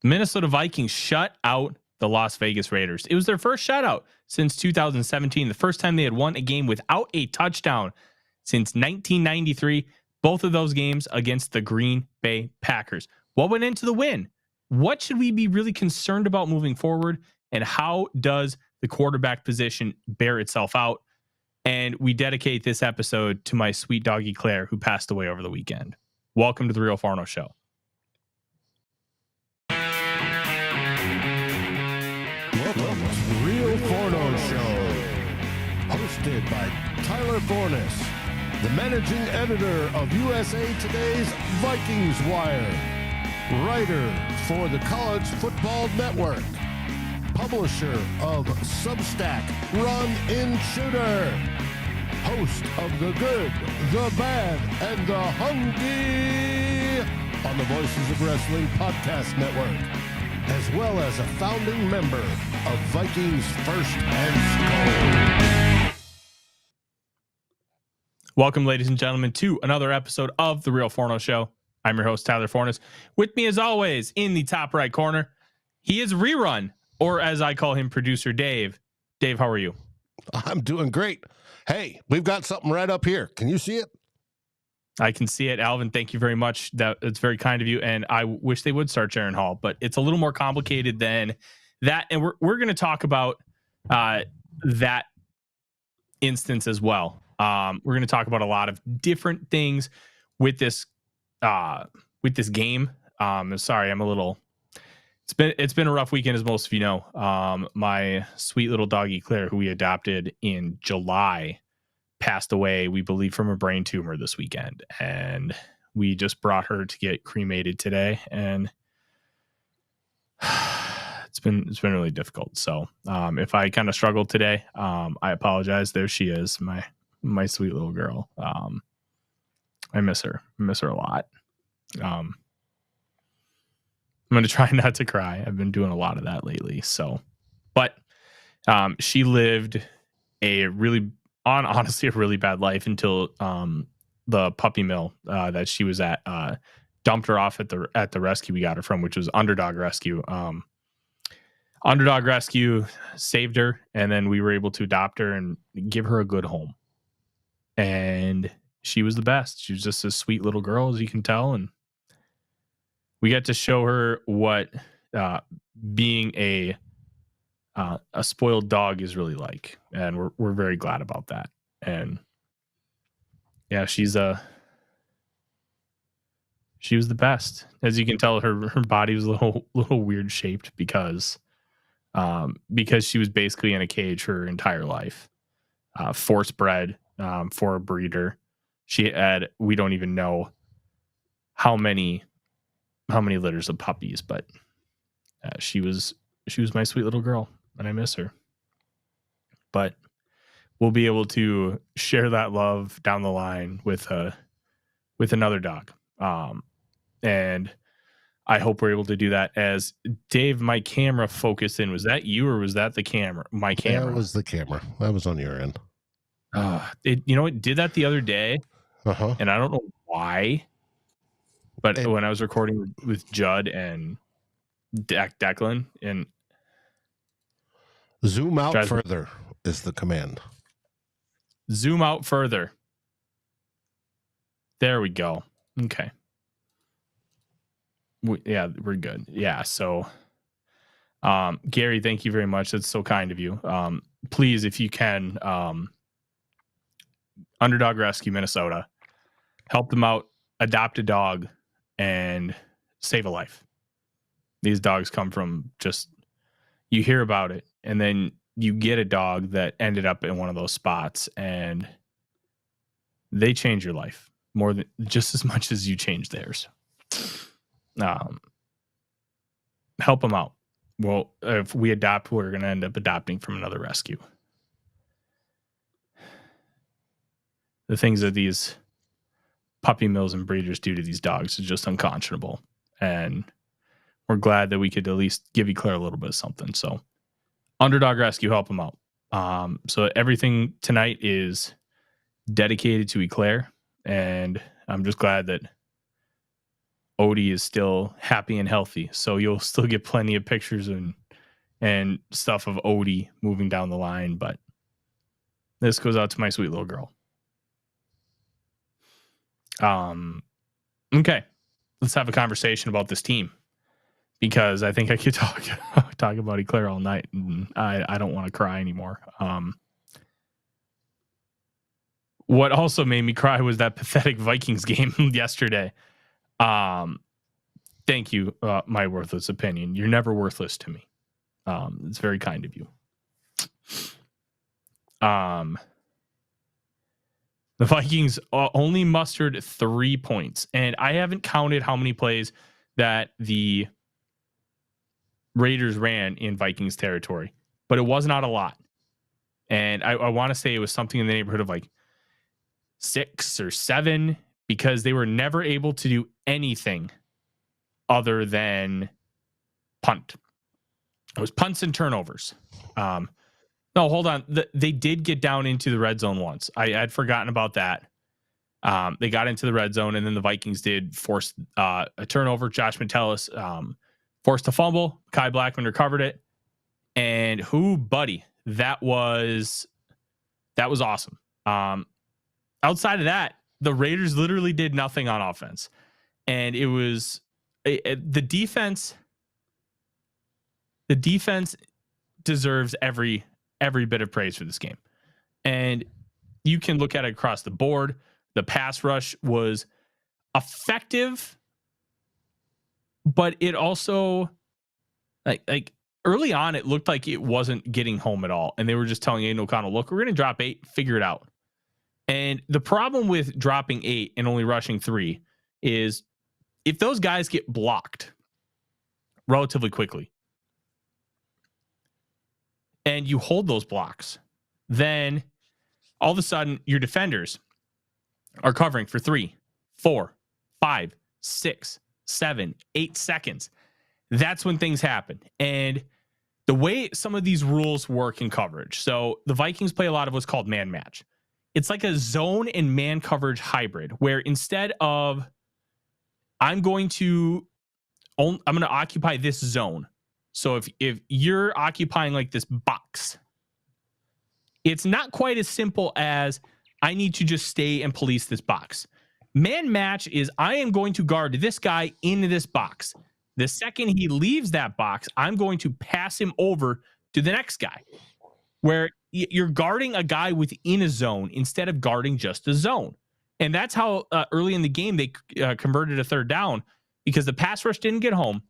Minnesota Vikings shut out the Las Vegas Raiders. It was their first shutout since 2017, the first time they had won a game without a touchdown since 1993. Both of those games against the Green Bay Packers. What went into the win? What should we be really concerned about moving forward? And how does the quarterback position bear itself out? And we dedicate this episode to my sweet doggy Claire, who passed away over the weekend. Welcome to the Real Forno Show. Welcome to the Real Forno Show, hosted by Tyler Forness, the managing editor of USA Today's Vikings Wire, writer for the College Football Network, publisher of Substack Run In Shooter, host of The Good, The Bad, and The Hungry on the Voices of Wrestling Podcast Network, as well as a founding member of Vikings First and SKOL. Welcome, ladies and gentlemen, to another episode of The Real Forno Show. I'm your host, Tyler Forness. With me, as always, in the top right corner, he is Rerun, or as I call him, Producer Dave. Dave, how are you? I'm doing great. Hey, we've got something right up here. Can you see it? I can see it. Alvin, thank you very much. It's very kind of you. And I wish they would start Jaron Hall, but it's a little more complicated than that. And we're going to talk about that instance as well. We're going to talk about a lot of different things with this game. Sorry, I'm a little. It's been a rough weekend, as most of you know. My sweet little doggy Claire, who we adopted in July, passed away, we believe, from a brain tumor this weekend, and we just brought her to get cremated today, and it's been really difficult. So if I kind of struggled today, I apologize. There she is, my sweet little girl. I miss her a lot. I'm going to try not to cry. I've been doing a lot of that lately. So, but she lived honestly a really bad life until the puppy mill that she was at dumped her off at the rescue we got her from, which was Underdog Rescue. Underdog Rescue saved her, and then we were able to adopt her and give her a good home. And she was the best. She was just a sweet little girl, as you can tell, and we get to show her what being a spoiled dog is really like, and we're very glad about that. And yeah, she was the best. As you can tell, her body was a little weird shaped because she was basically in a cage her entire life, force bred for a breeder. She had, we don't even know how many litters of puppies, but she was my sweet little girl, and I miss her. But we'll be able to share that love down the line with another dog. And I hope we're able to do that. As Dave, my camera focused in. Was that you, or was that the camera? My camera. That was the camera. That was on your end. It did that the other day. Uh-huh. And I don't know why. But when I was recording with Judd and Declan, and zoom out further is the command. Zoom out further. There we go. Okay. We're good. Yeah. So, Gary, thank you very much. That's so kind of you. Please, if you can, Underdog Rescue Minnesota, help them out, adopt a dog, and save a life. These dogs come from you hear about it, and then you get a dog that ended up in one of those spots, and they change your life more than just as much as you change theirs. Help them out. Well, if we adopt, we're going to end up adopting from another rescue. The things that these puppy mills and breeders do to these dogs is just unconscionable. And we're glad that we could at least give Eclair a little bit of something. So Underdog Rescue, help them out. So everything tonight is dedicated to Eclair. And I'm just glad that Odie is still happy and healthy. So you'll still get plenty of pictures and stuff of Odie moving down the line. But this goes out to my sweet little girl. Okay. Let's have a conversation about this team, because I think I could talk about Eclair all night, and I don't want to cry anymore. What also made me cry was that pathetic Vikings game yesterday. Thank you, my worthless opinion. You're never worthless to me. It's very kind of you. The Vikings only mustered 3 points, and I haven't counted how many plays that the Raiders ran in Vikings territory, but it was not a lot. And I want to say it was something in the neighborhood of like 6 or 7, because they were never able to do anything other than punt. It was punts and turnovers. No, hold on. They did get down into the red zone once. I had forgotten about that. They got into the red zone, and then the Vikings did force a turnover. Josh Metellus forced a fumble. Kai Blackman recovered it. And buddy, that was awesome. Outside of that, the Raiders literally did nothing on offense. And it was the defense. The defense deserves every bit of praise for this game. And you can look at it across the board. The pass rush was effective, but it also like early on, it looked like it wasn't getting home at all. And they were just telling Aiden O'Connell, look, we're going to drop 8, figure it out. And the problem with dropping 8 and only rushing 3 is if those guys get blocked relatively quickly and you hold those blocks, then all of a sudden your defenders are covering for 3, 4, 5, 6, 7, 8 seconds. That's when things happen. And the way some of these rules work in coverage. So the Vikings play a lot of what's called man match. It's like a zone and man coverage hybrid, where instead of I'm going to occupy this zone. So if you're occupying like this box, it's not quite as simple as I need to just stay and police this box. Man match is I am going to guard this guy in this box. The second he leaves that box, I'm going to pass him over to the next guy, where you're guarding a guy within a zone instead of guarding just a zone. And that's how early in the game they converted a third down, because the pass rush didn't get home.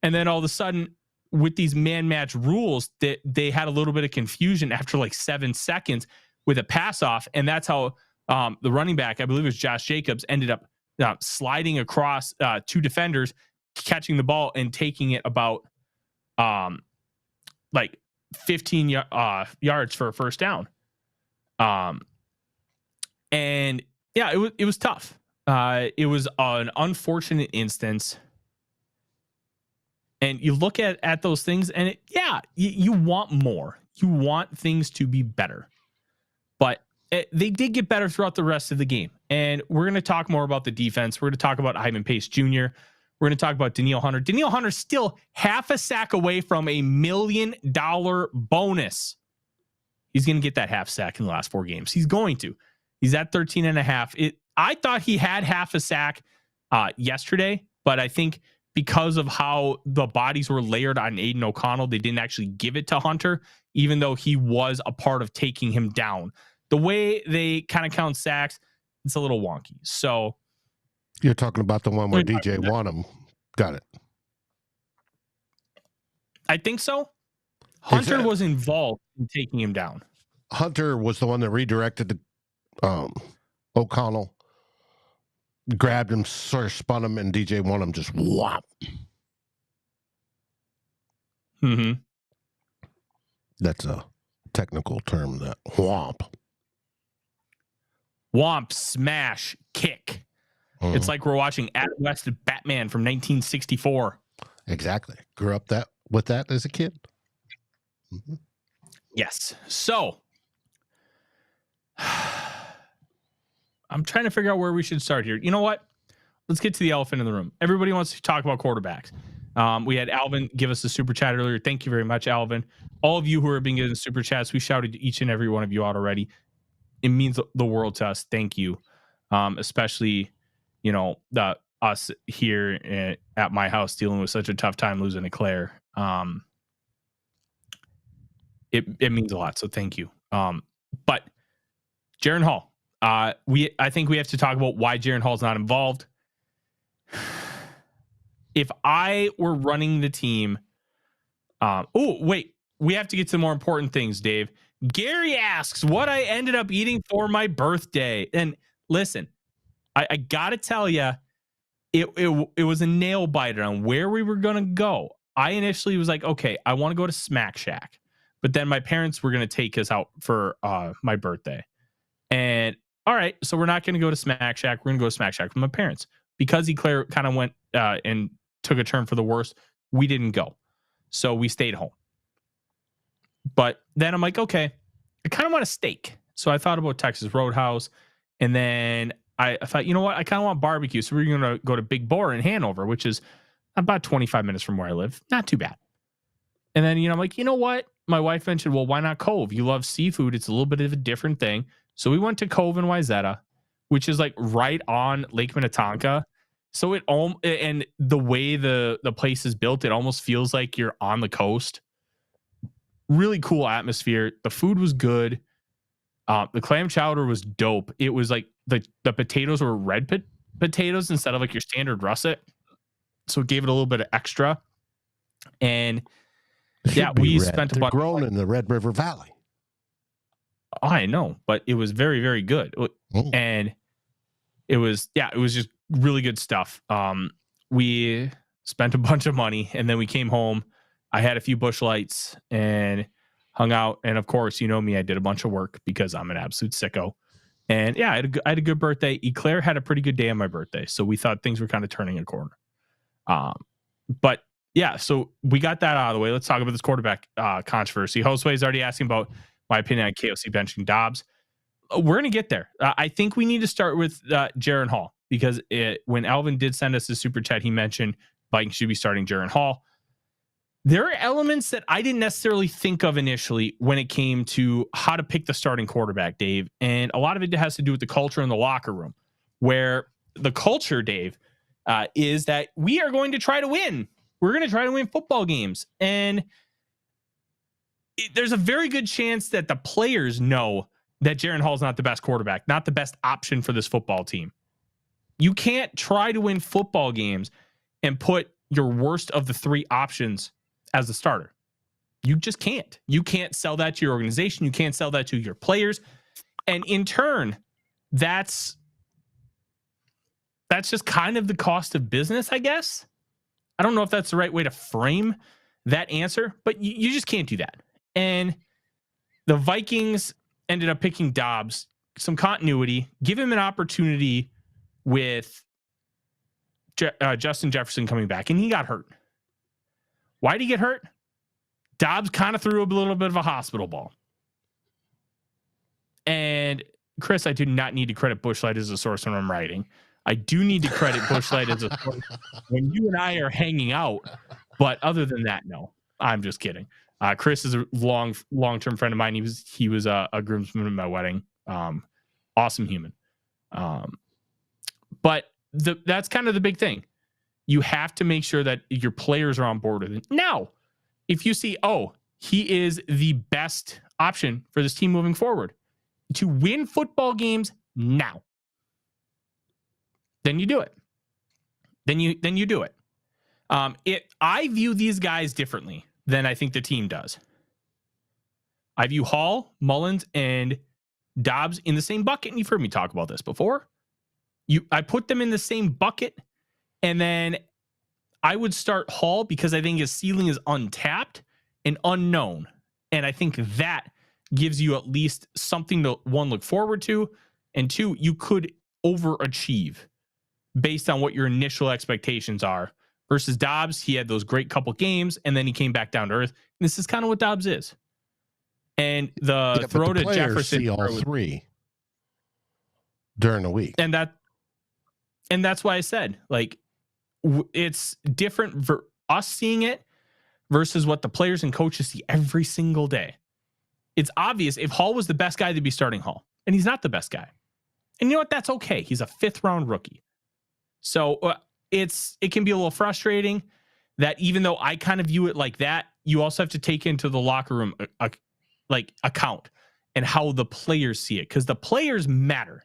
And then all of a sudden, with these man match rules, that they had a little bit of confusion after like 7 seconds with a pass off. And that's how the running back, I believe it was Josh Jacobs, ended up sliding across 2 defenders, catching the ball and taking it about like 15 yards for a first down. And yeah, it was tough. It was an unfortunate instance. And you look at those things, and you want more. You want things to be better. But they did get better throughout the rest of the game. And we're going to talk more about the defense. We're going to talk about Ivan Pace Jr. We're going to talk about Danielle Hunter. Danielle Hunter's still half a sack away from $1 million bonus. He's going to get that half sack in the last 4 games. He's going to. He's at 13.5. I thought he had half a sack yesterday, but I think because of how the bodies were layered on Aiden O'Connell, they didn't actually give it to Hunter, even though he was a part of taking him down. The way they kind of count sacks, it's a little wonky. So you're talking about the one where DJ Wanham got it. I think so. Hunter was involved in taking him down. Hunter was the one that redirected the O'Connell, grabbed him, sort of spun him, and DJ Wanham just whop. Mm-hmm. That's a technical term, that whomp. Whomp, smash, kick. Mm-hmm. It's like we're watching Adam West Batman from 1964. Exactly. Grew up with that as a kid. Mm-hmm. Yes. So I'm trying to figure out where we should start here. You know what? let's get to the elephant in the room. Everybody wants to talk about quarterbacks. We had Alvin give us a super chat earlier. Thank you very much, Alvin. All of you who are being given super chats, we shouted each and every one of you out already. It means the world to us. Thank you. Especially, us here at my house dealing with such a tough time losing to Claire. It means a lot. So thank you. But Jaren Hall, I think we have to talk about why Jaren Hall's not involved. If I were running the team, we have to get to more important things, Dave. Gary asks what I ended up eating for my birthday. And listen, I gotta tell you, it was a nail biter on where we were gonna go. I initially was like, okay, I want to go to Smack Shack, but then my parents were gonna take us out for my birthday. And all right, so we're not gonna go to Smack Shack. We're gonna go to Smack Shack with my parents because Eclair kind of went and took a turn for the worse. We didn't go, so we stayed home. But then I'm like, okay, I kind of want a steak. So I thought about Texas Roadhouse. And then I thought, you know what? I kind of want barbecue. So we're going to go to Big Boar in Hanover, which is about 25 minutes from where I live. Not too bad. And then, I'm like, you know what? My wife mentioned, well, why not Cove? You love seafood. It's a little bit of a different thing. So we went to Cove in Wayzata, which is like right on Lake Minnetonka. So and the way the place is built, it almost feels like you're on the coast. Really cool atmosphere. The food was good. The clam chowder was dope. It was like the potatoes were red potatoes instead of like your standard russet. So it gave it a little bit of extra. And we spent a bunch. Grown in the Red River Valley. I know, but it was very, very good. And it was just really good stuff. We spent a bunch of money and then we came home. I had a few Busch Lights and hung out. And of course, you know me, I did a bunch of work because I'm an absolute sicko. And I had a good birthday. Eclair had a pretty good day on my birthday. So we thought things were kind of turning a corner. So we got that out of the way. Let's talk about this quarterback controversy. Josue is already asking about my opinion on KOC benching Dobbs. We're going to get there. I think we need to start with Jaren Hall because when Alvin did send us a super chat, he mentioned Vikings should be starting Jaren Hall. There are elements that I didn't necessarily think of initially when it came to how to pick the starting quarterback, Dave. And a lot of it has to do with the culture in the locker room, where the culture, Dave, is that we are going to try to win. We're going to try to win football games. And there's a very good chance that the players know that Jaren Hall is not the best quarterback, not the best option for this football team. You can't try to win football games and put your worst of the three options as the starter. You just can't. You can't sell that to your organization. You can't sell that to your players. And in turn, that's just kind of the cost of business, I guess. I don't know if that's the right way to frame that answer, but you just can't do that. And the Vikings ended up picking Dobbs, some continuity, give him an opportunity with Justin Jefferson coming back, and he got hurt. Why did he get hurt? Dobbs kind of threw a little bit of a hospital ball. And Chris, I do not need to credit Busch Light as a source when I'm writing. I do need to credit Busch Light as a source when you and I are hanging out. But other than that, no, I'm just kidding. Chris is a long-term friend of mine. He was a groomsman at my wedding. Awesome human. But that's kind of the big thing. You have to make sure that your players are on board with it. Now, if you see, he is the best option for this team moving forward to win football games now, then you do it. Then you do it. I view these guys differently than I think the team does. I view Hall, Mullens, and Dobbs in the same bucket, and you've heard me talk about this before. I put them in the same bucket, and then I would start Hall because I think his ceiling is untapped and unknown. And I think that gives you at least something to, one, look forward to, and two, you could overachieve based on what your initial expectations are. Versus Dobbs, he had those great couple games, and then he came back down to earth. And this is kind of what Dobbs is. And the throw to Jefferson. See all three during the week. And And that's why I said, like, it's different for us seeing it versus what the players and coaches see every single day. It's obvious if Hall was the best guy, they'd be starting Hall. And he's not the best guy. And you know what? That's okay. He's a 5th round rookie. So it can be a little frustrating that even though I kind of view it like that, you also have to take into the locker room account and how the players see it. Because the players matter.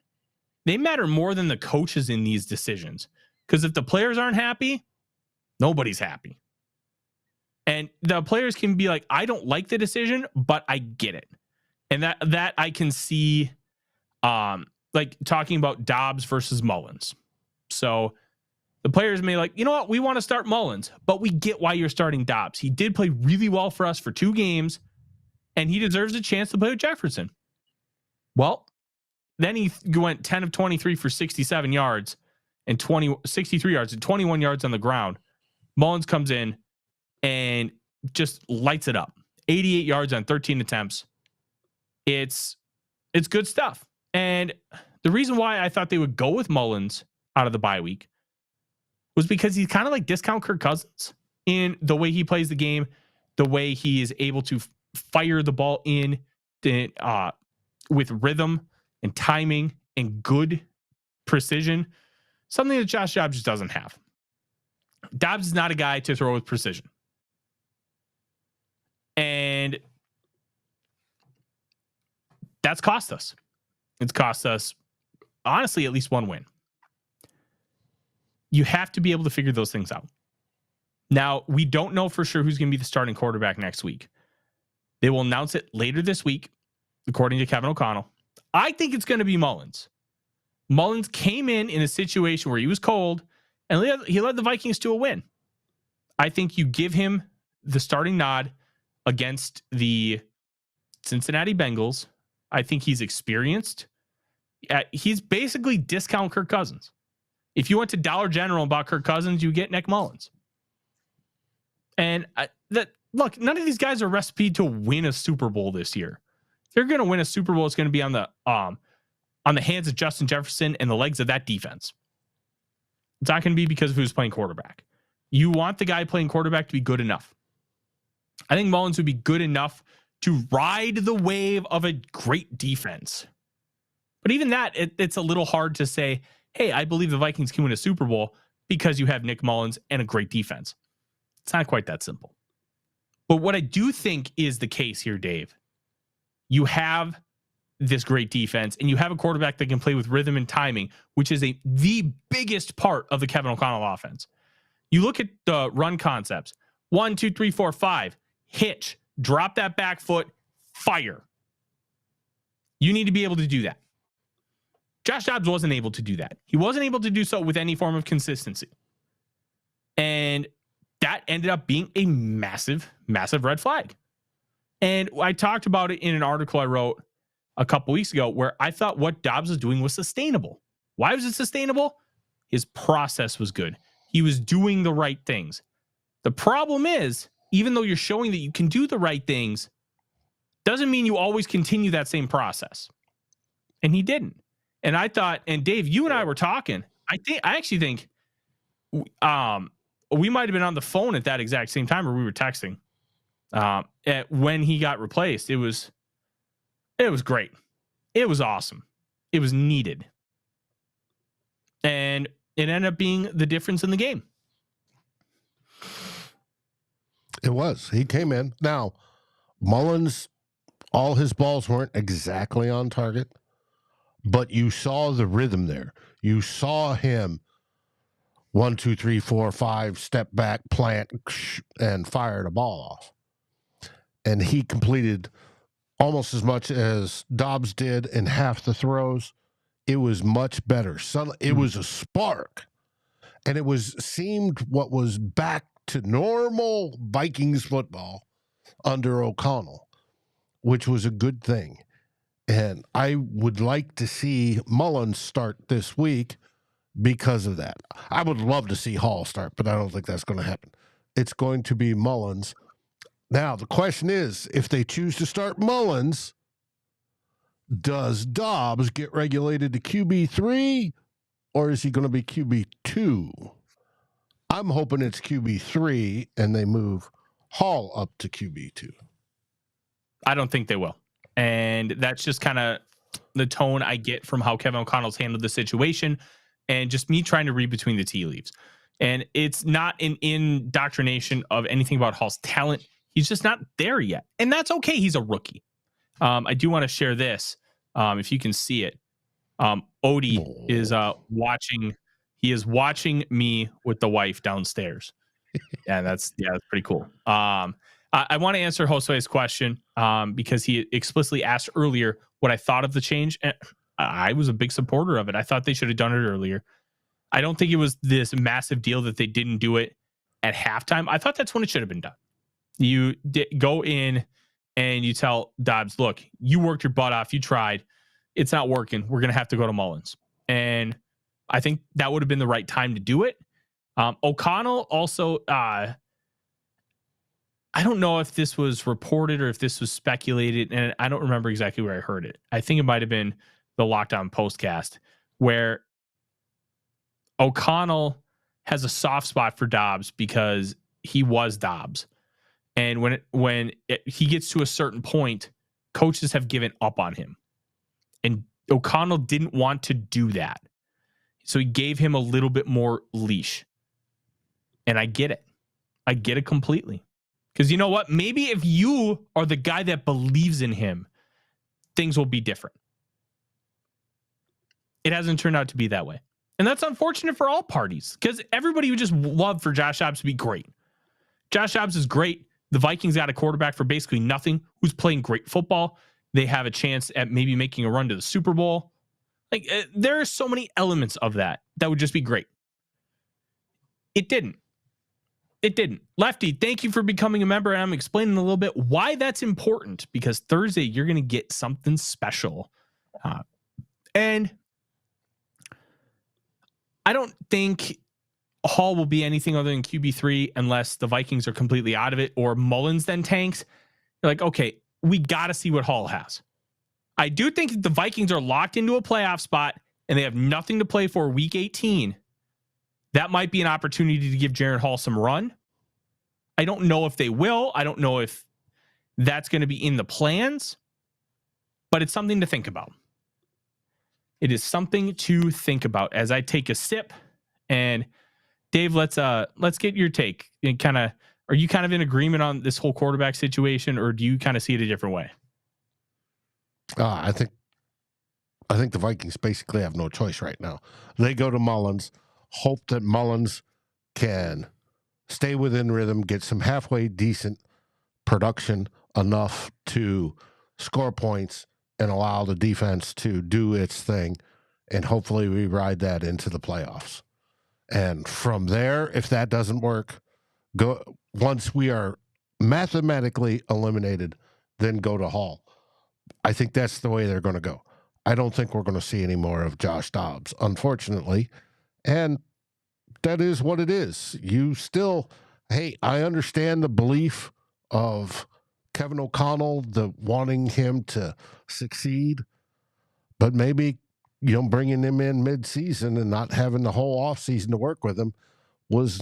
They matter more than the coaches in these decisions. Because if the players aren't happy, nobody's happy. And the players can be like, I don't like the decision, but I get it. And that I can see, like talking about Dobbs versus Mullens. So the players may like, you know what, we want to start Mullens, but we get why you're starting Dobbs. He did play really well for us for 2 games, and he deserves a chance to play with Jefferson. Well, then he went 10 of 23 for 67 yards and 63 yards and 21 yards on the ground. Mullens comes in and just lights it up. 88 yards on 13 attempts. It's good stuff. And the reason why I thought they would go with Mullens out of the bye week was because he's kind of like discount Kirk Cousins in the way he plays the game, the way he is able to fire the ball in with rhythm and timing and good precision, something that Josh Dobbs just doesn't have. Dobbs is not a guy to throw with precision. And that's cost us. It's cost us, honestly, at least 1 win. You have to be able to figure those things out. Now, we don't know for sure who's going to be the starting quarterback next week. They will announce it later this week, according to Kevin O'Connell. I think it's going to be Mullens. Mullens came in a situation where he was cold, and he led the Vikings to a win. I think you give him the starting nod against the Cincinnati Bengals. I think he's experienced. He's basically discount Kirk Cousins. If you went to Dollar General and bought Kirk Cousins, you get Nick Mullens. And look, none of these guys are recipe to win a Super Bowl this year. If they're going to win a Super Bowl, it's going to be on the hands of Justin Jefferson and the legs of that defense. It's not going to be because of who's playing quarterback. You want the guy playing quarterback to be good enough. I think Mullens would be good enough to ride the wave of a great defense. But even that, it's a little hard to say, hey, I believe the Vikings can win a Super Bowl because you have Nick Mullens and a great defense. It's not quite that simple. But what I do think is the case here, Dave, you have this great defense and you have a quarterback that can play with rhythm and timing, which is the biggest part of the Kevin O'Connell offense. You look at the run concepts, 1, 2, 3, 4, 5, hitch, drop that back foot, fire. You need to be able to do that. Josh Dobbs wasn't able to do that. He wasn't able to do so with any form of consistency. And that ended up being a massive, massive red flag. And I talked about it in an article I wrote a couple weeks ago where I thought what Dobbs was doing was sustainable. Why was it sustainable? His process was good. He was doing the right things. The problem is, even though you're showing that you can do the right things, doesn't mean you always continue that same process. And he didn't. And I thought, and Dave, you and I were talking. I actually think we might have been on the phone at that exact same time, or we were texting. When he got replaced, it was great. It was awesome. It was needed. And it ended up being the difference in the game. It was. He came in. Now, Mullens, all his balls weren't exactly on target, but you saw the rhythm there. You saw him 1, 2, 3, 4, 5, step back, plant, and fire the ball off. And he completed almost as much as Dobbs did in half the throws. It was much better. It was a spark. And it seemed what was back to normal Vikings football under O'Connell, which was a good thing. And I would like to see Mullens start this week because of that. I would love to see Hall start, but I don't think that's going to happen. It's going to be Mullens. Now, the question is, if they choose to start Mullens, does Dobbs get regulated to QB3, or is he going to be QB2? I'm hoping it's QB3 and they move Hall up to QB2. I don't think they will. And that's just kind of the tone I get from how Kevin O'Connell's handled the situation and just me trying to read between the tea leaves. And it's not an indoctrination of anything about Hall's talent. He's just not there yet. And that's okay. He's a rookie. I do want to share this. If you can see it. Odie is watching. He is watching me with the wife downstairs. And that's pretty cool. I want to answer Josue's question because he explicitly asked earlier what I thought of the change. And I was a big supporter of it. I thought they should have done it earlier. I don't think it was this massive deal that they didn't do it at halftime. I thought that's when it should have been done. You go in and you tell Dobbs, look, you worked your butt off. You tried. It's not working. We're going to have to go to Mullens. And I think that would have been the right time to do it. O'Connell also, I don't know if this was reported or if this was speculated, and I don't remember exactly where I heard it. I think it might have been the Lockdown Postcast, where O'Connell has a soft spot for Dobbs because he was Dobbs. And when he gets to a certain point, coaches have given up on him. And O'Connell didn't want to do that. So he gave him a little bit more leash. And I get it. I get it completely. Because you know what? Maybe if you are the guy that believes in him, things will be different. It hasn't turned out to be that way. And that's unfortunate for all parties because everybody would just love for Josh Dobbs to be great. Josh Dobbs is great. The Vikings got a quarterback for basically nothing who's playing great football. They have a chance at maybe making a run to the Super Bowl. Like there are so many elements of that would just be great. It didn't. Lefty, thank you for becoming a member. And I'm explaining a little bit why that's important because Thursday you're going to get something special. And I don't think Hall will be anything other than QB3 unless the Vikings are completely out of it or Mullens then tanks. You're like, okay, we got to see what Hall has. I do think that the Vikings are locked into a playoff spot and they have nothing to play for week 18. That might be an opportunity to give Jaren Hall some run. I don't know if they will. I don't know if that's going to be in the plans, but it's something to think about. It is something to think about as I take a sip. And Dave, let's get your take. And are you kind of in agreement on this whole quarterback situation, or do you kind of see it a different way? I think the Vikings basically have no choice right now. They go to Mullens, hope that Mullens can stay within rhythm, get some halfway decent production enough to score points and allow the defense to do its thing. And hopefully we ride that into the playoffs. And from there, if that doesn't work, once we are mathematically eliminated, then go to Hall. I think that's the way they're going to go. I don't think we're going to see any more of Josh Dobbs, unfortunately. And that is what it is. You still, hey, I understand the belief of Kevin O'Connell, the wanting him to succeed, but maybe, bringing him in mid-season and not having the whole offseason to work with him was,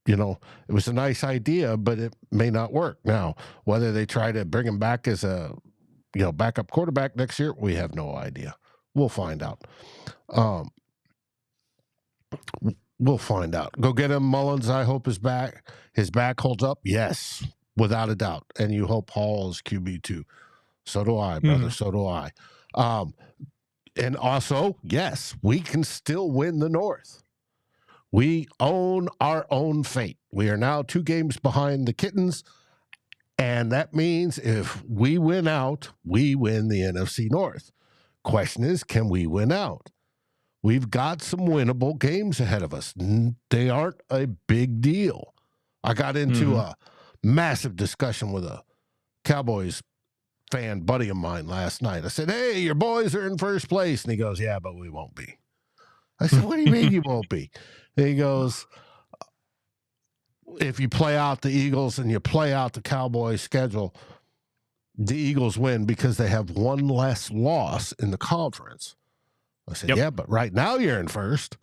it was a nice idea, but it may not work. Now, whether they try to bring him back as a, backup quarterback next year, we have no idea. We'll find out. We'll find out. Go get him. Mullens, I hope his back holds up. Yes, without a doubt. And you hope Hall is QB2. So do I, brother. So do I. And also, yes, we can still win the North. We own our own fate. We are now 2 games behind the Kittens. And that means if we win out, we win the NFC North. Question is, can we win out? We've got some winnable games ahead of us. They aren't a big deal. I got into a massive discussion with a Cowboys fan buddy of mine last night. I said, hey, your boys are in first place. And he goes, yeah, but we won't be. I said, what do you mean you won't be? And he goes, if you play out the Eagles and you play out the Cowboys schedule, the Eagles win because they have one less loss in the conference. I said, yeah, but right now you're in first.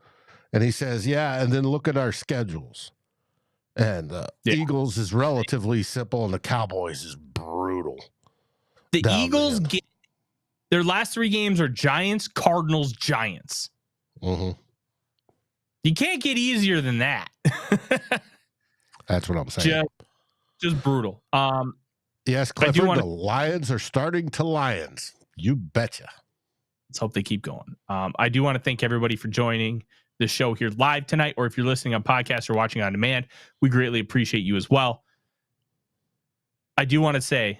And he says, yeah, and then look at our schedules. And Eagles is relatively simple, and the Cowboys is brutal. The Eagles get their last 3 games are Giants, Cardinals, Giants. Mm-hmm. You can't get easier than that. That's what I'm saying. Just brutal. Yes, Clifford, the Lions are starting to Lions. You betcha. Let's hope they keep going. I do want to thank everybody for joining the show here live tonight, or if you're listening on podcast or watching on demand, we greatly appreciate you as well. I do want to say,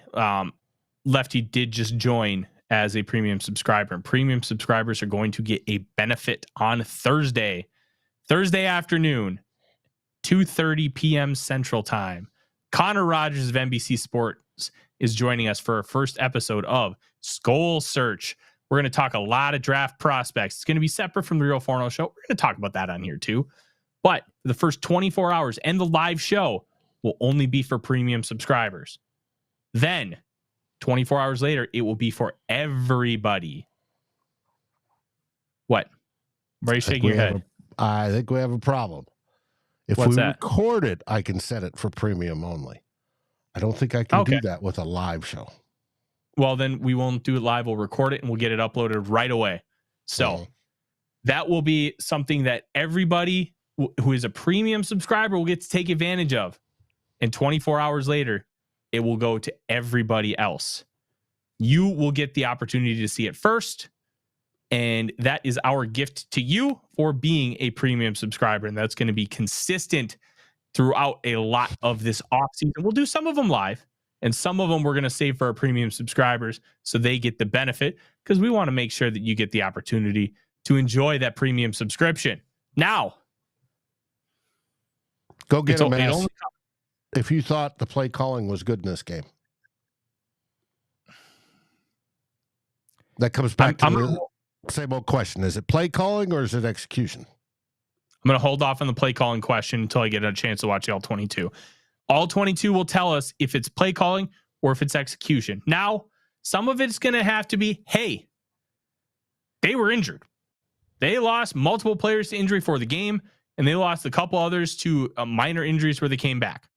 Lefty did just join as a premium subscriber, and premium subscribers are going to get a benefit on Thursday afternoon, 2:30 p.m. Central Time. Connor Rogers of NBC Sports is joining us for our first episode of SKOL Search. We're going to talk a lot of draft prospects. It's going to be separate from the Real Forno Show. We're going to talk about that on here too. But the first 24 hours and the live show will only be for premium subscribers. Then 24 hours later, it will be for everybody. What? Why are you shaking your head? I think we have a problem. If we record it, I can set it for premium only. I don't think I can do that with a live show. Well, then we won't do it live. We'll record it and we'll get it uploaded right away. So that will be something that everybody who is a premium subscriber will get to take advantage of. And 24 hours later, it will go to everybody else. You will get the opportunity to see it first. And that is our gift to you for being a premium subscriber. And that's going to be consistent throughout a lot of this offseason. We'll do some of them live, and some of them we're going to save for our premium subscribers so they get the benefit, because we want to make sure that you get the opportunity to enjoy that premium subscription. Now, go get them, man. If you thought the play calling was good in this game. That comes back to the same old question. Is it play calling or is it execution? I'm going to hold off on the play calling question until I get a chance to watch all 22. All 22 will tell us if it's play calling or if it's execution. Now, some of it's going to have to be, hey, they were injured. They lost multiple players to injury for the game, and they lost a couple others to minor injuries where they came back.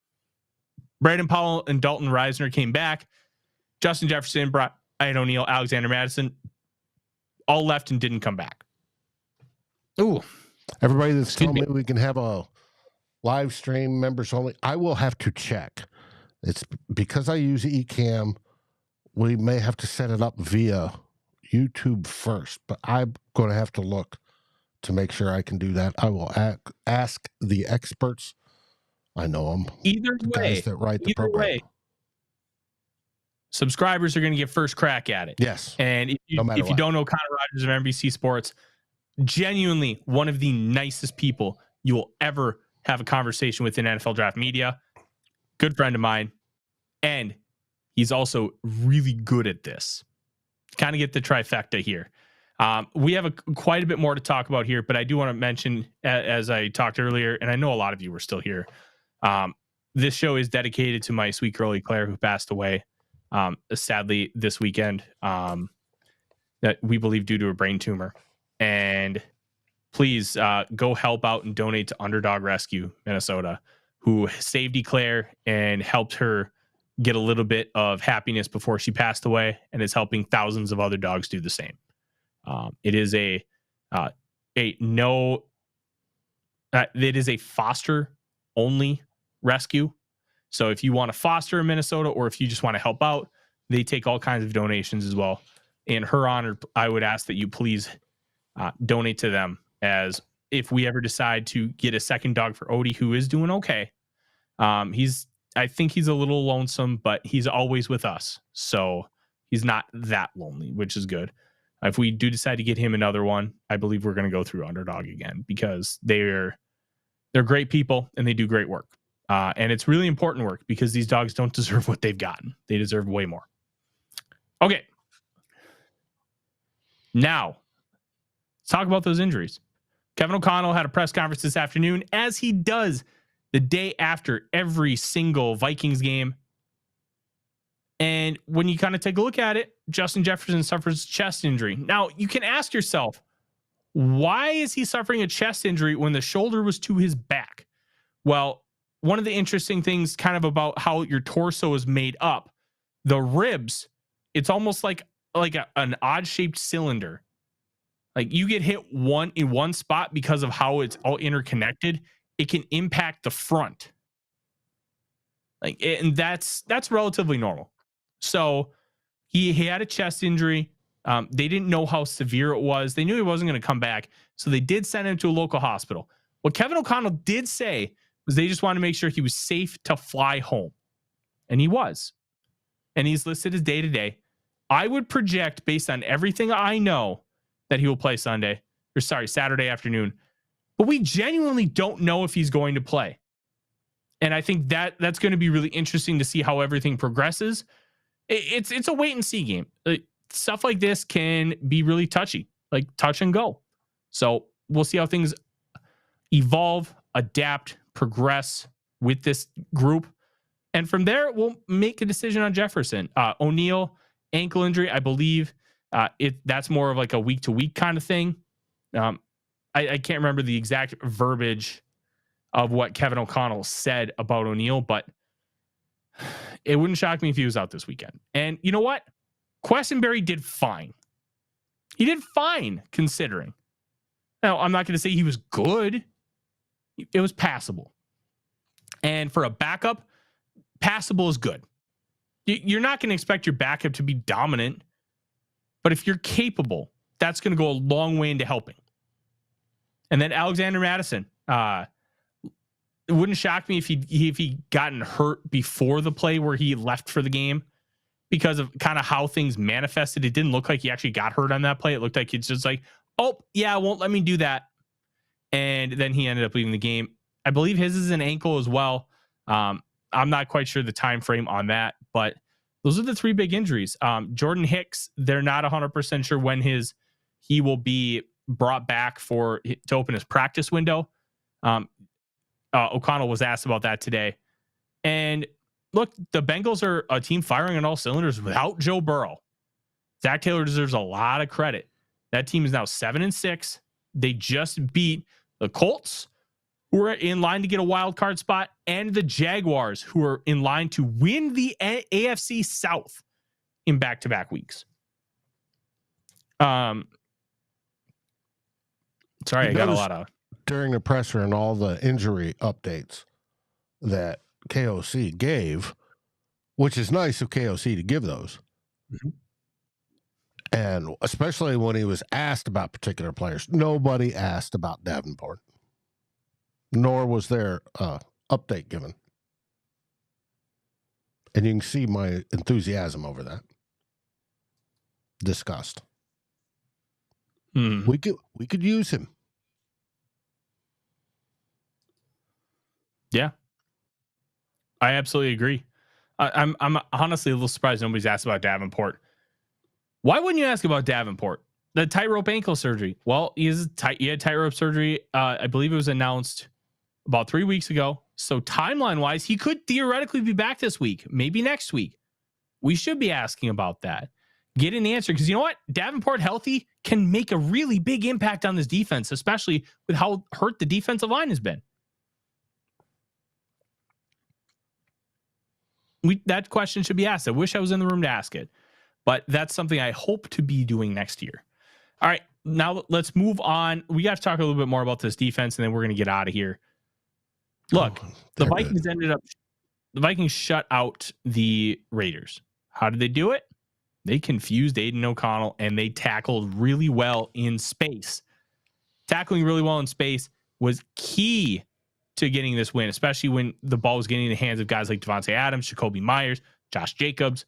Braden Powell and Dalton Reisner came back. Justin Jefferson, Brian O'Neill, Alexander Madison all left and didn't come back. Ooh. Everybody that's telling me we can have a live stream members only, I will have to check. It's because I use Ecamm. We may have to set it up via YouTube first, but I'm going to have to look to make sure I can do that. I will ask the experts. I know them. Either way, guys that write the program. Subscribers are going to get first crack at it. Yes. And if you don't know Connor Rogers of NBC Sports, genuinely one of the nicest people you will ever have a conversation with in NFL draft media. Good friend of mine. And he's also really good at this. Kind of get the trifecta here. We have quite a bit more to talk about here, but I do want to mention, as I talked earlier, and I know a lot of you were still here, this show is dedicated to my sweet girlie Claire, who passed away sadly this weekend, that we believe due to a brain tumor. And please go help out and donate to Underdog Rescue Minnesota, who saved Claire and helped her get a little bit of happiness before she passed away, and is helping thousands of other dogs do the same. It is it is a foster only rescue. So if you want to foster in Minnesota, or if you just want to help out, they take all kinds of donations as well. In her honor, I would ask that you please donate to them, as if we ever decide to get a second dog for Odie, who is doing okay. I think he's a little lonesome, but he's always with us. So he's not that lonely, which is good. If we do decide to get him another one, I believe we're going to go through Underdog again, because they're great people and they do great work. And it's really important work, because these dogs don't deserve what they've gotten. They deserve way more. Okay. Now, let's talk about those injuries. Kevin O'Connell had a press conference this afternoon, as he does the day after every single Vikings game. And when you kind of take a look at it, Justin Jefferson suffers chest injury. Now, you can ask yourself, Why is he suffering a chest injury when the shoulder was to his back? Well, one of the interesting things kind of about how your torso is made up, the ribs, it's almost like an odd shaped cylinder. Like you get hit in one spot because of how it's all interconnected, it can impact the front. And that's relatively normal. So he had a chest injury. They didn't know how severe it was. They knew he wasn't going to come back. So they did send him to a local hospital. What Kevin O'Connell did say was they just wanted to make sure he was safe to fly home. And he was. And he's listed as day to day. I would project, based on everything I know, that he will play Saturday afternoon. But we genuinely don't know if he's going to play. And I think that's going to be really interesting to see how everything progresses. It's a wait and see game. Stuff like this can be really touchy, like touch and go. So we'll see how things evolve, adapt, progress with this group. And from there, we'll make a decision on Jefferson. O'Neal, ankle injury, I believe that's more of like a week-to-week kind of thing. I can't remember the exact verbiage of what Kevin O'Connell said about O'Neal, but it wouldn't shock me if he was out this weekend. And you know what? Questenberry did fine. He did fine considering. Now, I'm not going to say he was good. It was passable. And for a backup, passable is good. You're not going to expect your backup to be dominant, but if you're capable, that's going to go a long way into helping. And then Alexander Madison, it wouldn't shock me if he gotten hurt before the play where he left for the game because of kind of how things manifested. It didn't look like he actually got hurt on that play. It looked like it's just like, oh yeah, won't let me do that. And then he ended up leaving the game. I believe his is an ankle as well. I'm not quite sure the time frame on that, but those are the three big injuries. Jordan Hicks, they're not 100% sure when he will be brought back to open his practice window. O'Connell was asked about that today. And look, the Bengals are a team firing on all cylinders without Joe Burrow. Zach Taylor deserves a lot of credit. That team is now 7-6. They just beat the Colts, who are in line to get a wild card spot, and the Jaguars, who are in line to win the AFC South in back-to-back weeks. Sorry, I got a lot of... During the presser and all the injury updates that KOC gave, which is nice of KOC to give those. Mm-hmm. And especially when he was asked about particular players, nobody asked about Davenport, nor was there update given. And you can see my enthusiasm over that. Disgust. We could use him. Yeah, I absolutely agree. I'm honestly a little surprised nobody's asked about Davenport. Why wouldn't you ask about Davenport? The tightrope ankle surgery. Well, he had tightrope surgery. I believe it was announced about 3 weeks ago. So timeline wise, he could theoretically be back this week, maybe next week. We should be asking about that. Get an answer, because you know what? Davenport healthy can make a really big impact on this defense, especially with how hurt the defensive line has been. That question should be asked. I wish I was in the room to ask it, but that's something I hope to be doing next year. All right, now let's move on. We got to talk a little bit more about this defense, and then we're going to get out of here. Look, the Vikings the Vikings shut out the Raiders. How did they do it? They confused Aiden O'Connell, and they tackled really well in space. Tackling really well in space was key to getting this win, especially when the ball was getting in the hands of guys like Devontae Adams, Jacoby Myers, Josh Jacobs,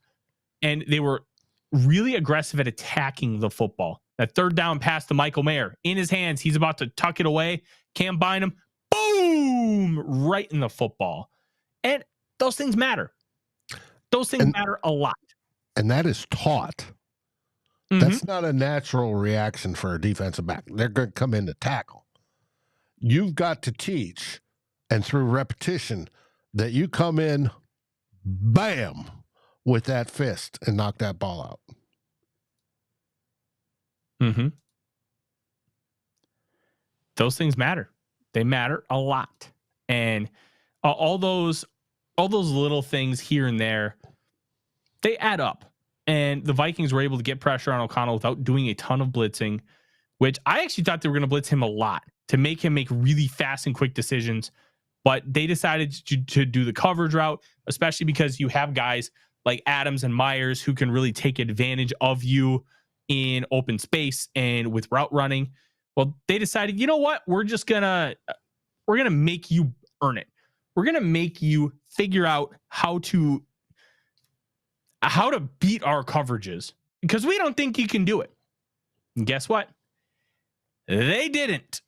and they were really aggressive at attacking the football. That third down pass to Michael Mayer in his hands. He's about to tuck it away. Cam Bynum, boom, right in the football. And those things matter. Those things matter a lot. And that is taught. Mm-hmm. That's not a natural reaction for a defensive back. They're going to come in to tackle. You've got to teach, and through repetition, that you come in, bam, with that fist and knock that ball out. Mm-hmm. those things matter. They matter a lot. And all those little things here and there, they add up. And the Vikings were able to get pressure on O'Connell without doing a ton of blitzing, which I actually thought they were going to blitz him a lot to make him make really fast and quick decisions. But they decided to do the coverage route, especially because you have guys like Adams and Myers who can really take advantage of you in open space and with route running. Well, they decided, you know what? We're going to make you earn it. We're going to make you figure out how to beat our coverages because we don't think you can do it. And guess what? They didn't.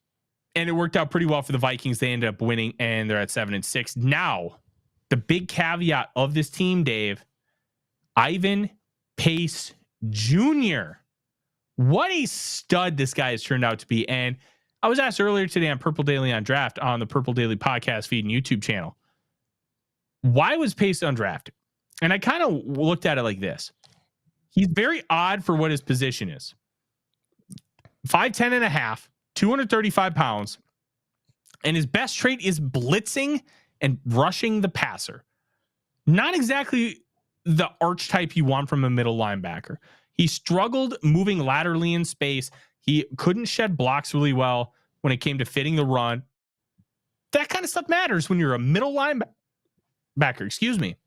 And it worked out pretty well for the Vikings. They ended up winning, and they're at 7-6. Now, the big caveat of this team, Dave, Ivan Pace Jr. What a stud this guy has turned out to be. And I was asked earlier today on Purple Daily on Draft on the Purple Daily podcast feed and YouTube channel, why was Pace undrafted? And I kind of looked at it like this. He's very odd for what his position is. 5'10 and a half, 235 pounds. And his best trait is blitzing and rushing the passer. Not exactly the archetype you want from a middle linebacker. He struggled moving laterally in space. He couldn't shed blocks really well when it came to fitting the run. That kind of stuff matters when you're a middle linebacker. Excuse me.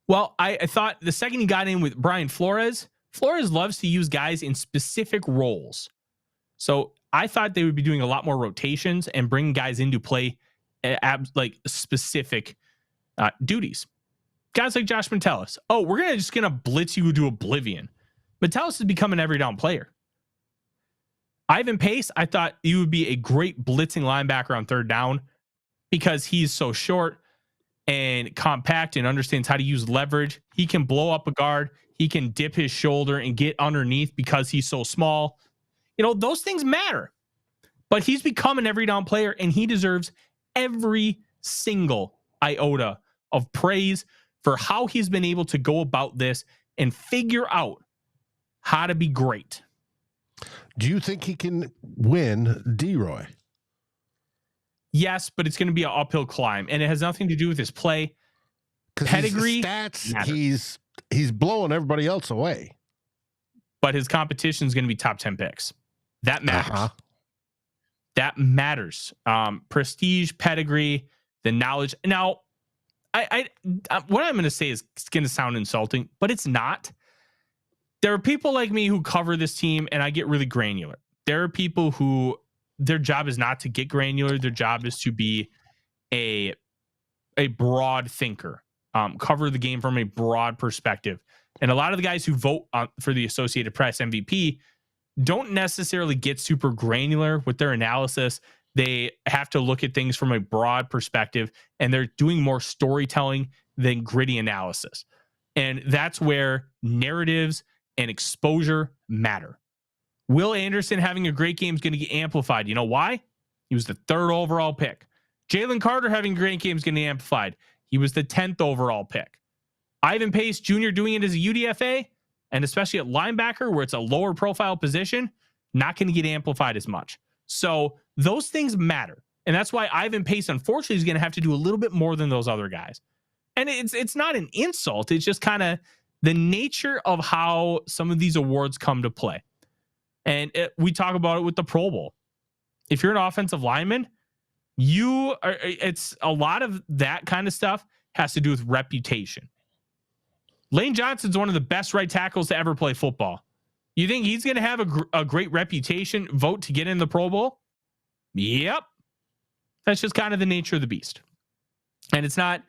Well, I thought the second he got in with Brian Flores loves to use guys in specific roles. So I thought they would be doing a lot more rotations and bring guys into play like specific duties. Guys like Josh Metellus. Oh, we're just going to blitz you to oblivion. Metellus has become an every down player. Ivan Pace, I thought he would be a great blitzing linebacker on third down because he's so short and compact and understands how to use leverage. He can blow up a guard. He can dip his shoulder and get underneath because he's so small. You know, those things matter. But he's become an every down player, and he deserves every single iota of praise for how he's been able to go about this and figure out how to be great. Do you think he can win D-Roy? Yes, but it's going to be an uphill climb, and it has nothing to do with his play. Pedigree, his stats, he's blowing everybody else away. But his competition is going to be top 10 picks. That matters. That matters. Prestige, pedigree, the knowledge. Now, I what I'm going to say is going to sound insulting, but it's not. There are people like me who cover this team, and I get really granular. There are people who their job is not to get granular. Their job is to be a broad thinker, cover the game from a broad perspective. And a lot of the guys who vote for the Associated Press MVP don't necessarily get super granular with their analysis. They have to look at things from a broad perspective, and they're doing more storytelling than gritty analysis. And that's where narratives and exposure matter. Will Anderson having a great game is going to get amplified. You know why? He was the 3rd overall pick. Jalen Carter having a great game is going to be amplified. He was the 10th overall pick. Ivan Pace Jr. doing it as a UDFA, and especially at linebacker where it's a lower profile position, not going to get amplified as much. So those things matter. And that's why Ivan Pace, unfortunately, is going to have to do a little bit more than those other guys. And it's not an insult. It's just kind of the nature of how some of these awards come to play. And we talk about it with the Pro Bowl. If you're an offensive lineman, it's a lot of that kind of stuff has to do with reputation. Lane Johnson's one of the best right tackles to ever play football. You think he's going to have a great reputation vote to get in the Pro Bowl? Yep. That's just kind of the nature of the beast. And it's not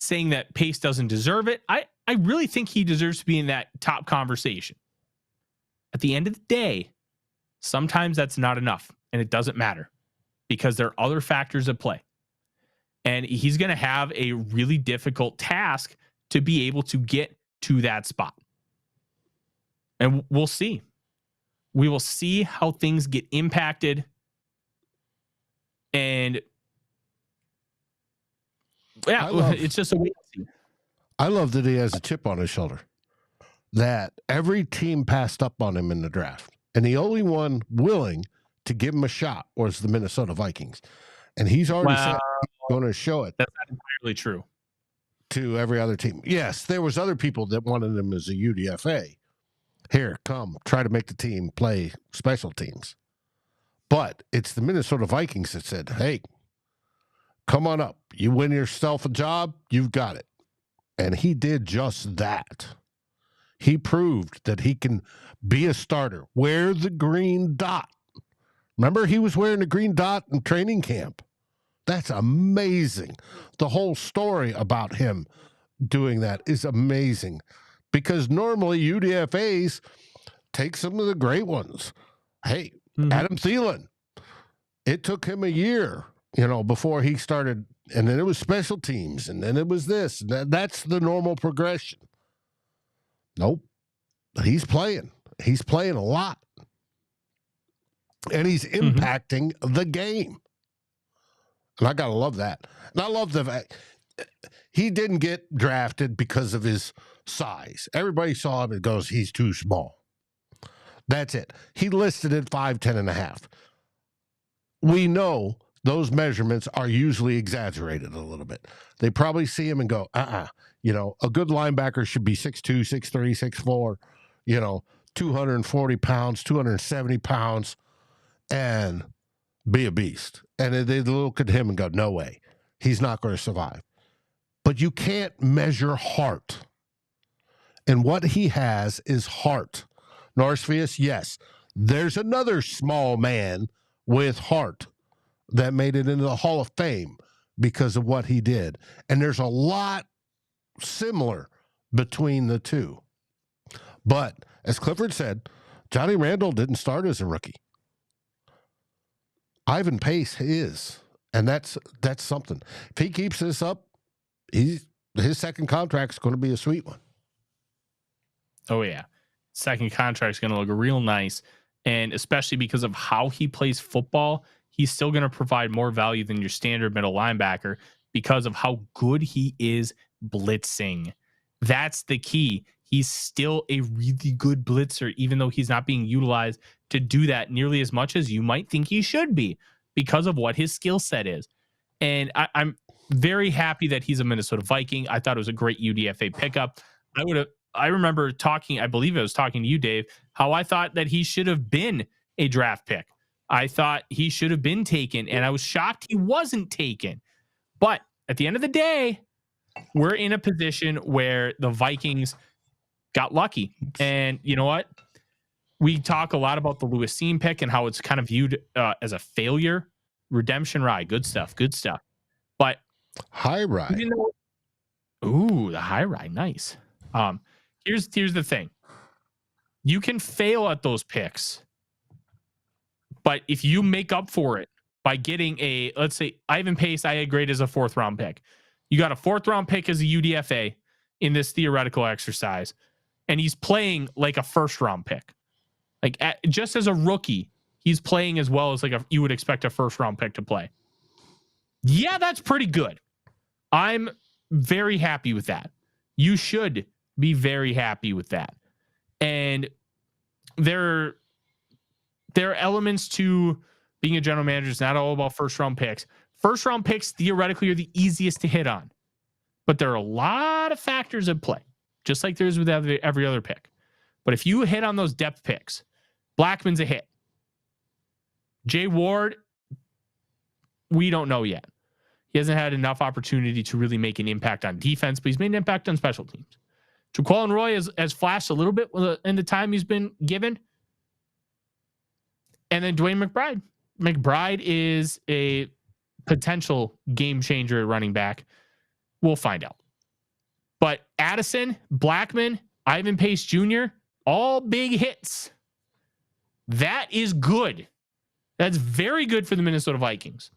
saying that Pace doesn't deserve it. I really think he deserves to be in that top conversation. At the end of the day, sometimes that's not enough, and it doesn't matter because there are other factors at play. And he's going to have a really difficult task to be able to get to that spot. And we'll see. We will see how things get impacted. And yeah, it's just a wait and see. I love that he has a chip on his shoulder. That every team passed up on him in the draft. And the only one willing to give him a shot was the Minnesota Vikings. And he's already said he's going to show it. That's not entirely true. To every other team. Yes, there was other people that wanted him as a UDFA. Here, come, try to make the team play special teams. But it's the Minnesota Vikings that said, hey, come on up. You win yourself a job, you've got it. And he did just that. He proved that he can be a starter. Wear the green dot. Remember, he was wearing the green dot in training camp. That's amazing. The whole story about him doing that is amazing because normally UDFAs take some of the great ones. Hey, Adam Thielen, it took him a year, before he started, and then it was special teams, and then it was this. That's the normal progression. Nope. He's playing. He's playing a lot. And he's impacting the game. And I got to love that. And I love the fact he didn't get drafted because of his size. Everybody saw him and goes, he's too small. That's it. He listed at 5'10 and a half. We know those measurements are usually exaggerated a little bit. They probably see him and go, a good linebacker should be 6'2", 6'3", 6'4", 240 pounds, 270 pounds, and be a beast. And they look at him and go, no way. He's not going to survive. But you can't measure heart. And what he has is heart. Norrisfius, yes. There's another small man with heart that made it into the Hall of Fame because of what he did. And there's a lot similar between the two. But as Clifford said, Johnny Randall didn't start as a rookie. Ivan Pace is, and that's something. If he keeps this up, his second contract's going to be a sweet one. Oh yeah, second contract's going to look real nice, and especially because of how he plays football, he's still going to provide more value than your standard middle linebacker because of how good he is blitzing. That's the key. He's still a really good blitzer, even though he's not being utilized to do that nearly as much as you might think he should be because of what his skill set is. And I'm very happy that he's a Minnesota Viking. I thought it was a great UDFA pickup. I remember talking, I believe I was talking to you, Dave, how I thought that he should have been a draft pick. I thought he should have been taken, and I was shocked he wasn't taken. But at the end of the day, we're in a position where the Vikings got lucky. And you know what? We talk a lot about the Lewis Seam pick and how it's kind of viewed as a failure. Redemption ride. Good stuff. But high ride. Ooh, the high ride. Nice. Here's the thing. You can fail at those picks. But if you make up for it by getting let's say Ivan Pace, I had grade as a 4th round pick. You got a 4th round pick as a UDFA in this theoretical exercise. And he's playing like a 1st round pick. Like just as a rookie, he's playing as well as you would expect a 1st round pick to play. Yeah, that's pretty good. I'm very happy with that. You should be very happy with that. And there are elements to being a general manager. It's not all about 1st round picks. 1st round picks theoretically are the easiest to hit on. But there are a lot of factors at play, just like there is with every other pick. But if you hit on those depth picks, Blackman's a hit. Jay Ward, we don't know yet. He hasn't had enough opportunity to really make an impact on defense, but he's made an impact on special teams. Jaquan Roy has flashed a little bit in the time he's been given. And then Dwayne McBride. McBride is a potential game changer at running back. We'll find out. But Addison, Blackman, Ivan Pace Jr., all big hits. That is good. That's very good for the Minnesota Vikings.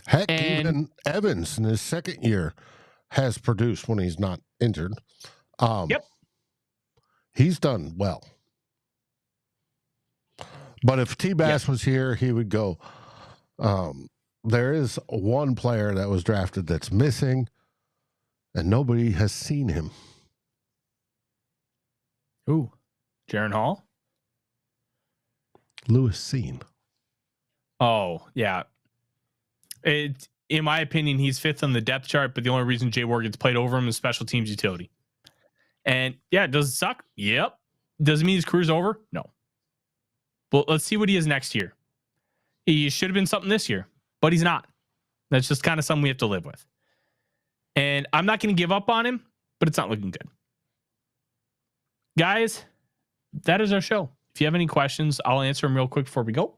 Heck, even Evans in his 2nd year has produced when he's not injured. Yep. He's done well. But if T-Bass was here, he would go, there is one player that was drafted that's missing, and nobody has seen him. Ooh, Jaron Hall? Lewis Seam. Oh, yeah. In my opinion, he's fifth on the depth chart, but the only reason Jay Ward gets played over him is special teams utility. And yeah, does it suck? Yep. Does it mean his career's over? No. But let's see what he is next year. He should have been something this year, but he's not. That's just kind of something we have to live with. And I'm not going to give up on him, but it's not looking good. Guys, that is our show. If you have any questions, I'll answer them real quick before we go.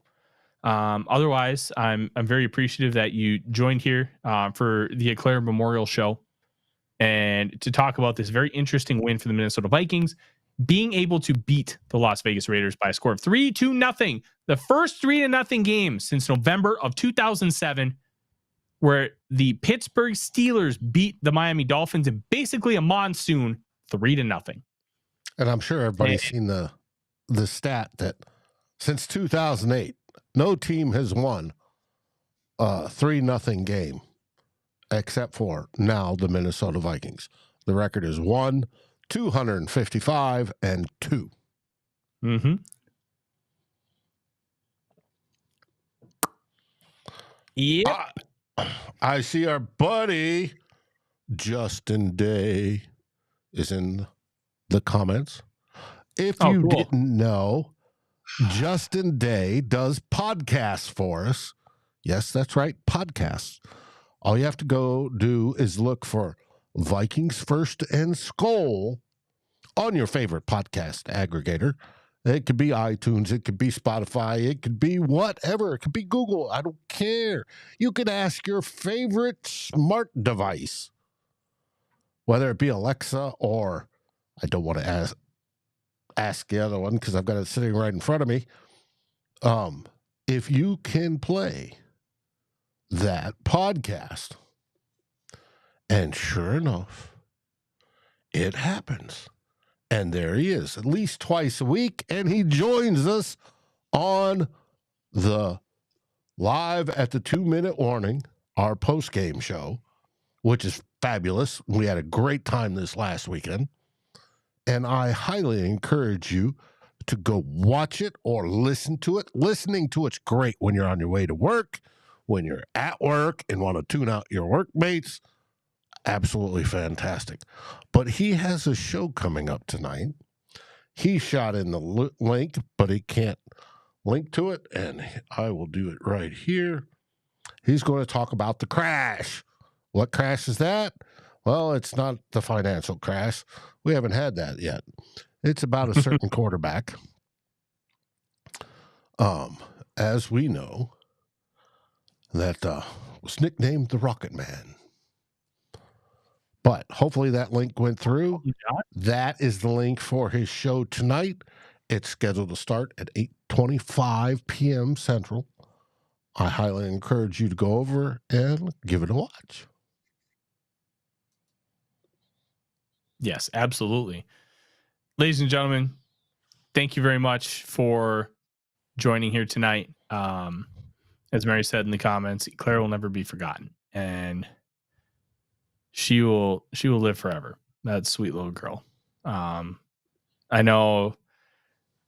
Otherwise, I'm very appreciative that you joined here for the Eclair Memorial Show and to talk about this very interesting win for the Minnesota Vikings, being able to beat the Las Vegas Raiders by a score of 3-0, the first 3-0 game since November of 2007, where the Pittsburgh Steelers beat the Miami Dolphins in basically a monsoon 3-0. And I'm sure everybody's seen the stat that since 2008, no team has won a 3-0 game except for now the Minnesota Vikings. The record is 255-2. Mm-hmm. Yep. I see our buddy Justin Day is in the comments. If you didn't know, Justin Day does podcasts for us. Yes, that's right, podcasts. All you have to go do is look for Vikings First and SKOL on your favorite podcast aggregator. It could be iTunes, it could be Spotify, it could be whatever. It could be Google. I don't care. You could ask your favorite smart device, whether it be Alexa or I don't want to ask the other one because I've got it sitting right in front of me. If you can play that podcast, and sure enough, it happens. And there he is, at least twice a week, and he joins us on the live at the 2-minute warning, our post-game show, which is fabulous. We had a great time this last weekend, and I highly encourage you to go watch it or listen to it. Listening to it's great when you're on your way to work, when you're at work and want to tune out your workmates. Absolutely fantastic. But he has a show coming up tonight. He shot in the link, but he can't link to it, and I will do it right here. He's going to talk about the crash. What crash is that? Well, it's not the financial crash. We haven't had that yet. It's about a certain quarterback. As we know, that was nicknamed the Rocket Man. But hopefully that link went through. That is the link for his show tonight. It's scheduled to start at 8:25 p.m. Central. I highly encourage you to go over and give it a watch. Yes, absolutely. Ladies and gentlemen, thank you very much for joining here tonight. As Mary said in the comments, Claire will never be forgotten. And she will live forever. That sweet little girl. I know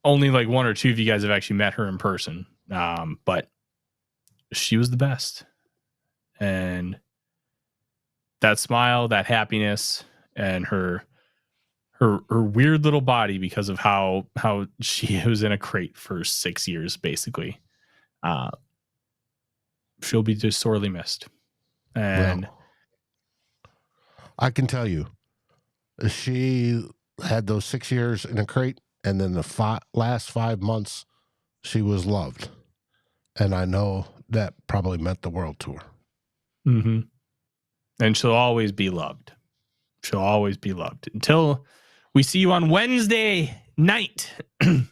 only like one or two of you guys have actually met her in person. But she was the best. And that smile, that happiness, and her weird little body because of how she was in a crate for 6 years, basically. She'll be just sorely missed. And I can tell you, she had those 6 years in a crate, and then the last 5 months, she was loved. And I know that probably meant the world to her. Mm-hmm. And she'll always be loved. She'll always be loved until we see you on Wednesday night, where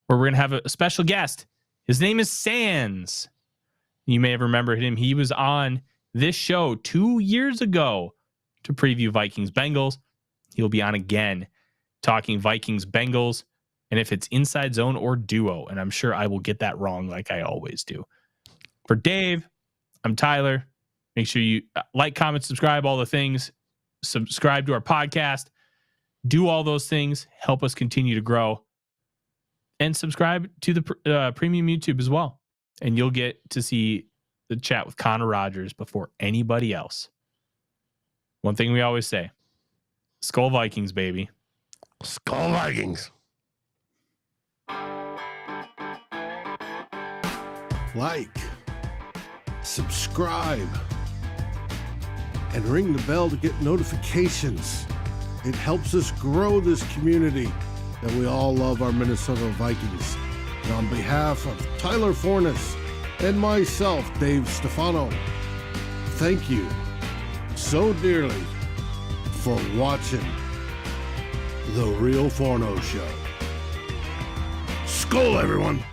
we're going to have a special guest. His name is Sands. You may have remembered him. He was on this show 2 years ago to preview Vikings Bengals. He'll be on again talking Vikings Bengals, and if it's inside zone or duo, and I'm sure I will get that wrong like I always do. For Dave, I'm Tyler. Make sure you like, comment, subscribe, all the things. Subscribe to our podcast. Do all those things. Help us continue to grow. And subscribe to the premium YouTube as well. and you'll get to see the chat with Connor Rogers before anybody else. One thing we always say, SKOL Vikings, baby. SKOL Vikings. Like, subscribe, and ring the bell to get notifications. It helps us grow this community that we all love our Minnesota Vikings. And on behalf of Tyler Forness and myself, Dave Stefano, thank you so dearly for watching The Real Forno Show. SKOL, everyone!